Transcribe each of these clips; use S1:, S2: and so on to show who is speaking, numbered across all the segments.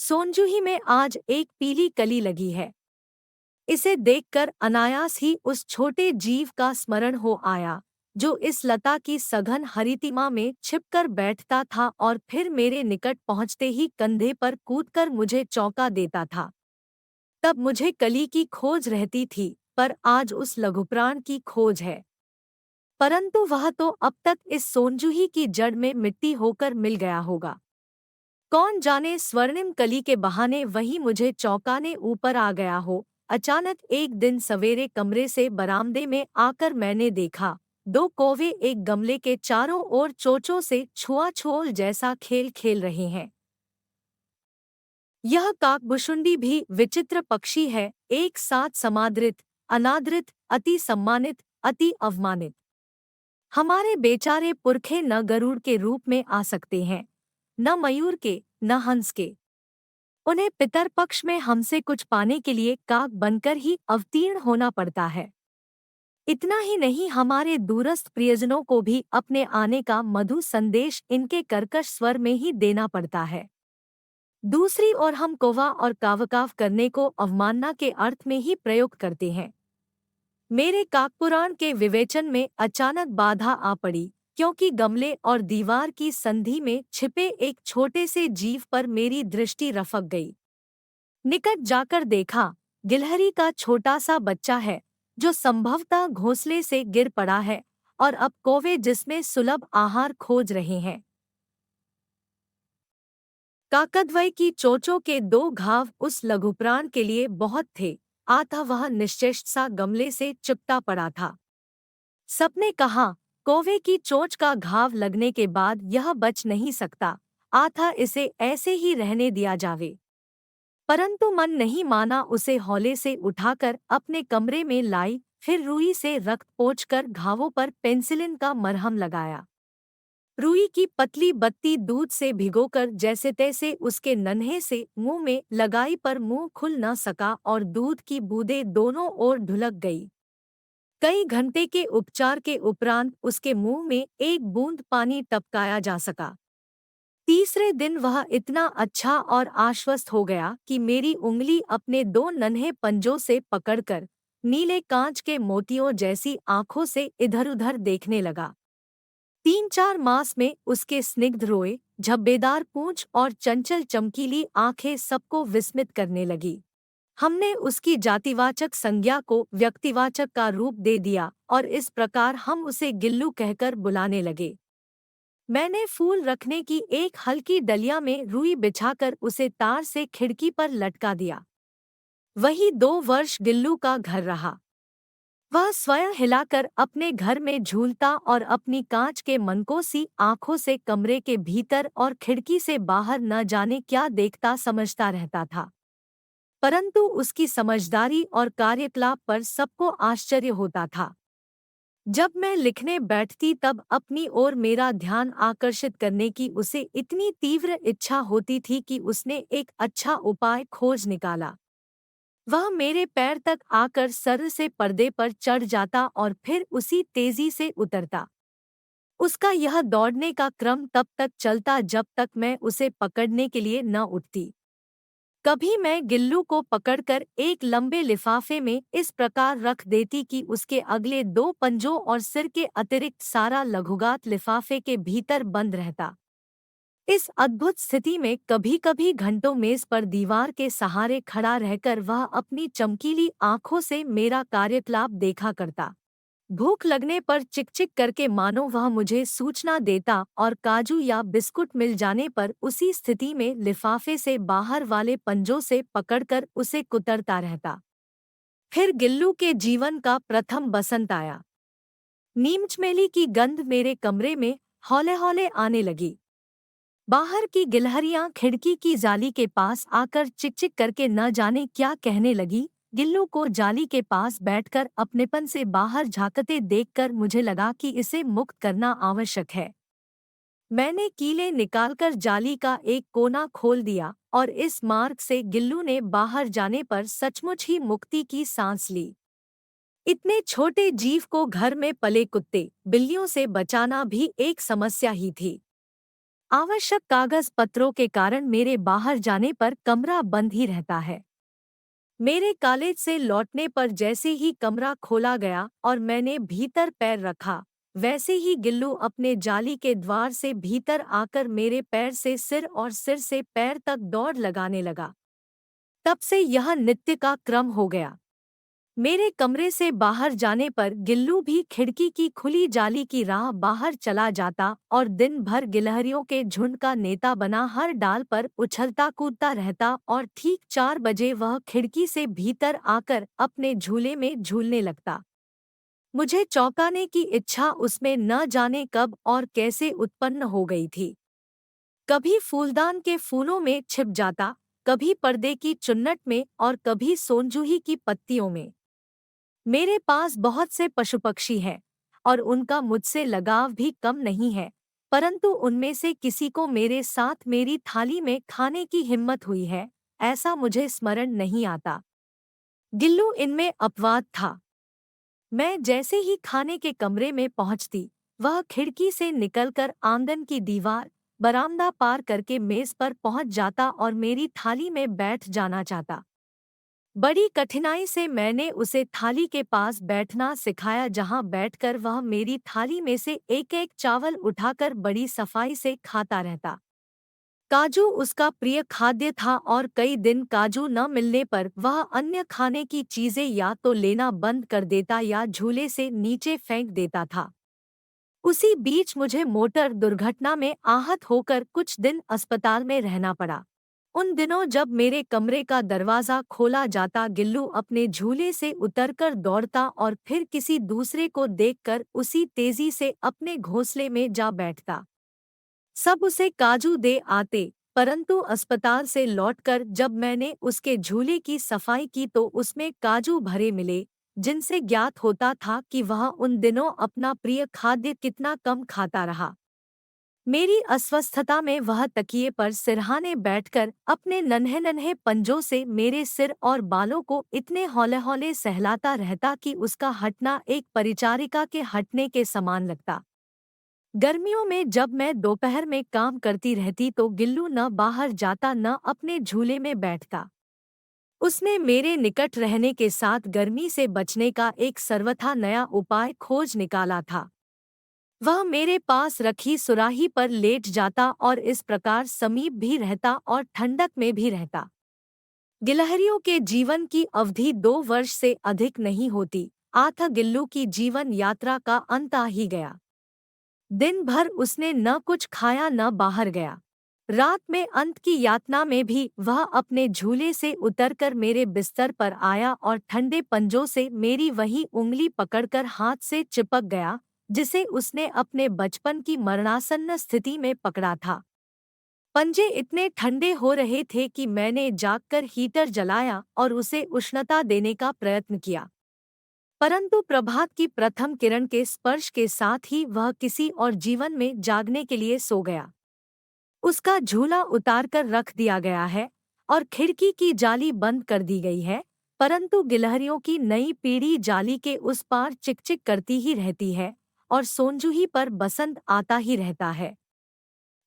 S1: सोनजूही में आज एक पीली कली लगी है। इसे देखकर अनायास ही उस छोटे जीव का स्मरण हो आया जो इस लता की सघन हरितिमा में छिपकर बैठता था और फिर मेरे निकट पहुंचते ही कंधे पर कूदकर मुझे चौंका देता था। तब मुझे कली की खोज रहती थी, पर आज उस लघुप्राण की खोज है। परंतु वह तो अब तक इस सोनजूही की जड़ में मिट्टी होकर मिल गया होगा। कौन जाने स्वर्णिम कली के बहाने वही मुझे चौंकाने ऊपर आ गया हो। अचानक एक दिन सवेरे कमरे से बरामदे में आकर मैंने देखा, दो कौवे एक गमले के चारों ओर चोंचों से छुआछुओल जैसा खेल खेल रहे हैं। यह काकभुशुंडी भी विचित्र पक्षी है, एक साथ समादृत, अनादृत, अति सम्मानित, अति अवमानित। हमारे बेचारे पुरखे न गरुड़ के रूप में आ सकते हैं, न मयूर के, न हंस के। उन्हें पितर पक्ष में हमसे कुछ पाने के लिए काक बनकर ही अवतीर्ण होना पड़ता है। इतना ही नहीं, हमारे दूरस्थ प्रियजनों को भी अपने आने का मधु संदेश इनके कर्कश स्वर में ही देना पड़ता है। दूसरी ओर हम कौवा और कावकाव करने को अवमानना के अर्थ में ही प्रयोग करते हैं। मेरे काकपुराण के विवेचन में अचानक बाधा आ पड़ी, क्योंकि गमले और दीवार की संधि में छिपे एक छोटे से जीव पर मेरी दृष्टि रफक गई। निकट जाकर देखा, गिलहरी का छोटा सा बच्चा है जो संभवतः घोंसले से गिर पड़ा है और अब कौवे जिसमें सुलभ आहार खोज रहे हैं। काकद्वय की चोंचों के दो घाव उस लघुप्राण के लिए बहुत थे, अतः वह निश्चेष्ट सा गमले से चिपटा पड़ा था। सबने कहा, कौवे की चोंच का घाव लगने के बाद यह बच नहीं सकता, अतः इसे ऐसे ही रहने दिया जावे। परंतु मन नहीं माना, उसे हौले से उठाकर अपने कमरे में लाई, फिर रुई से रक्त पोंछकर घावों पर पेंसिलिन का मरहम लगाया। रुई की पतली बत्ती दूध से भिगोकर जैसे तैसे उसके नन्हे से मुंह में लगाई, पर मुंह खुल न सका और दूध की बूंदें दोनों ओर ढुलक गई। कई घंटे के उपचार के उपरांत उसके मुंह में एक बूंद पानी टपकाया जा सका। तीसरे दिन वह इतना अच्छा और आश्वस्त हो गया कि मेरी उंगली अपने दो नन्हे पंजों से पकड़कर नीले कांच के मोतियों जैसी आंखों से इधर-उधर देखने लगा। 3-4 मास में उसके स्निग्ध रोए, झब्बेदार पूंछ और चंचल चमकीली आंखें सबको विस्मित करने लगी। हमने उसकी जातिवाचक संज्ञा को व्यक्तिवाचक का रूप दे दिया और इस प्रकार हम उसे गिल्लू कहकर बुलाने लगे। मैंने फूल रखने की एक हल्की डलिया में रुई बिछाकर उसे तार से खिड़की पर लटका दिया। वही 2 वर्ष गिल्लू का घर रहा। वह स्वयं हिलाकर अपने घर में झूलता और अपनी कांच के मनकोसी आंखों से कमरे के भीतर और खिड़की से बाहर न जाने क्या देखता समझता रहता था। परंतु उसकी समझदारी और कार्यकलाप पर सबको आश्चर्य होता था। जब मैं लिखने बैठती तब अपनी ओर मेरा ध्यान आकर्षित करने की उसे इतनी तीव्र इच्छा होती थी कि उसने एक अच्छा उपाय खोज निकाला। वह मेरे पैर तक आकर सर से पर्दे पर चढ़ जाता और फिर उसी तेजी से उतरता। उसका यह दौड़ने का क्रम तब तक चलता जब तक मैं उसे पकड़ने के लिए न उठती। कभी मैं गिल्लू को पकड़कर एक लंबे लिफाफे में इस प्रकार रख देती कि उसके अगले 2 पंजों और सिर के अतिरिक्त सारा लघुगात लिफाफे के भीतर बंद रहता। इस अद्भुत स्थिति में कभी-कभी घंटों मेज पर दीवार के सहारे खड़ा रहकर वह अपनी चमकीली आंखों से मेरा कार्यकलाप देखा करता। भूख लगने पर चिक-चिक करके मानो वह मुझे सूचना देता और काजू या बिस्कुट मिल जाने पर उसी स्थिति में लिफाफे से बाहर वाले पंजों से पकड़कर उसे कुतरता रहता। फिर गिल्लू के जीवन का प्रथम बसंत आया। नीमचमेली की गंध मेरे कमरे में हौले-हौले आने लगी। बाहर की गिलहरियां खिड़की की जाली के पास आकर चिक-चिक करके न जाने क्या कहने लगी। गिल्लू को जाली के पास बैठकर अपनेपन से बाहर झांकते देखकर मुझे लगा कि इसे मुक्त करना आवश्यक है। मैंने कीले निकालकर जाली का एक कोना खोल दिया और इस मार्ग से गिल्लू ने बाहर जाने पर सचमुच ही मुक्ति की सांस ली। इतने छोटे जीव को घर में पले कुत्ते, बिल्लियों से बचाना भी एक समस्या ही थी। आवश्यक कागज पत्रों के कारण मेरे बाहर जाने पर कमरा बंद ही रहता है। मेरे कॉलेज से लौटने पर जैसे ही कमरा खोला गया और मैंने भीतर पैर रखा, वैसे ही गिल्लू अपने जाली के द्वार से भीतर आकर मेरे पैर से सिर और सिर से पैर तक दौड़ लगाने लगा। तब से यह नित्य का क्रम हो गया। मेरे कमरे से बाहर जाने पर गिल्लू भी खिड़की की खुली जाली की राह बाहर चला जाता और दिन भर गिलहरियों के झुंड का नेता बना हर डाल पर उछलता कूदता रहता और ठीक 4 बजे वह खिड़की से भीतर आकर अपने झूले में झूलने लगता। मुझे चौंकाने की इच्छा उसमें न जाने कब और कैसे उत्पन्न हो गई थी। कभी फूलदान के फूलों में छिप जाता, कभी पर्दे की चुन्नट में और कभी सोनजूही की पत्तियों में। मेरे पास बहुत से पशु पक्षी हैं और उनका मुझसे लगाव भी कम नहीं है, परंतु उनमें से किसी को मेरे साथ मेरी थाली में खाने की हिम्मत हुई है, ऐसा मुझे स्मरण नहीं आता। गिल्लू इनमें अपवाद था। मैं जैसे ही खाने के कमरे में पहुंचती, वह खिड़की से निकलकर आंगन की दीवार, बरामदा पार करके मेज पर पहुंच जाता और मेरी थाली में बैठ जाना चाहता। बड़ी कठिनाई से मैंने उसे थाली के पास बैठना सिखाया, जहां बैठकर वह मेरी थाली में से एक-एक चावल उठाकर बड़ी सफाई से खाता रहता। काजू उसका प्रिय खाद्य था और कई दिन काजू न मिलने पर वह अन्य खाने की चीजें या तो लेना बंद कर देता या झूले से नीचे फेंक देता था। उसी बीच मुझे मोटर दुर्घटना में आहत होकर कुछ दिन अस्पताल में रहना पड़ा। उन दिनों जब मेरे कमरे का दरवाजा खोला जाता, गिल्लू अपने झूले से उतरकर दौड़ता और फिर किसी दूसरे को देखकर उसी तेजी से अपने घोंसले में जा बैठता। सब उसे काजू दे आते, परंतु अस्पताल से लौटकर जब मैंने उसके झूले की सफाई की तो उसमें काजू भरे मिले, जिनसे ज्ञात होता था कि वह उन दिनों अपना प्रिय खाद्य कितना कम खाता रहा। मेरी अस्वस्थता में वह तकिए पर सिरहाने बैठकर अपने नन्हे-नन्हे पंजों से मेरे सिर और बालों को इतने हौले-हौले सहलाता रहता कि उसका हटना एक परिचारिका के हटने के समान लगता। गर्मियों में जब मैं दोपहर में काम करती रहती तो गिल्लू न बाहर जाता न अपने झूले में बैठता। उसने मेरे निकट रहने के साथ गर्मी से बचने का एक सर्वथा नया उपाय खोज निकाला था। वह मेरे पास रखी सुराही पर लेट जाता और इस प्रकार समीप भी रहता और ठंडक में भी रहता। गिलहरियों के जीवन की अवधि 2 वर्ष से अधिक नहीं होती, आथा गिल्लू की जीवन यात्रा का अंत आ ही गया। दिन भर उसने न कुछ खाया न बाहर गया। रात में अंत की यातना में भी वह अपने झूले से उतरकर मेरे बिस्तर पर आया और ठंडे पंजों से मेरी वही उंगली पकड़कर हाथ से चिपक गया, जिसे उसने अपने बचपन की मरणासन्न स्थिति में पकड़ा था। पंजे इतने ठंडे हो रहे थे कि मैंने जागकर हीटर जलाया और उसे उष्णता देने का प्रयत्न किया, परंतु प्रभात की प्रथम किरण के स्पर्श के साथ ही वह किसी और जीवन में जागने के लिए सो गया। उसका झूला उतारकर रख दिया गया है और खिड़की की जाली बंद कर दी गई है, परंतु गिलहरियों की नई पीढ़ी जाली के उस पार चिकचिक करती ही रहती है और सोनजूही पर बसंत आता ही रहता है।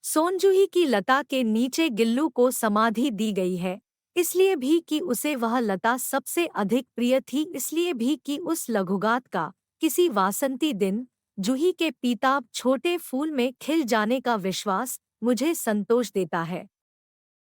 S1: सोनजूही की लता के नीचे गिल्लू को समाधि दी गई है, इसलिए भी कि उसे वह लता सबसे अधिक प्रिय थी, इसलिए भी कि उस लघुगात का किसी वासंती दिन जूही के पीताब छोटे फूल में खिल जाने का विश्वास मुझे संतोष देता है।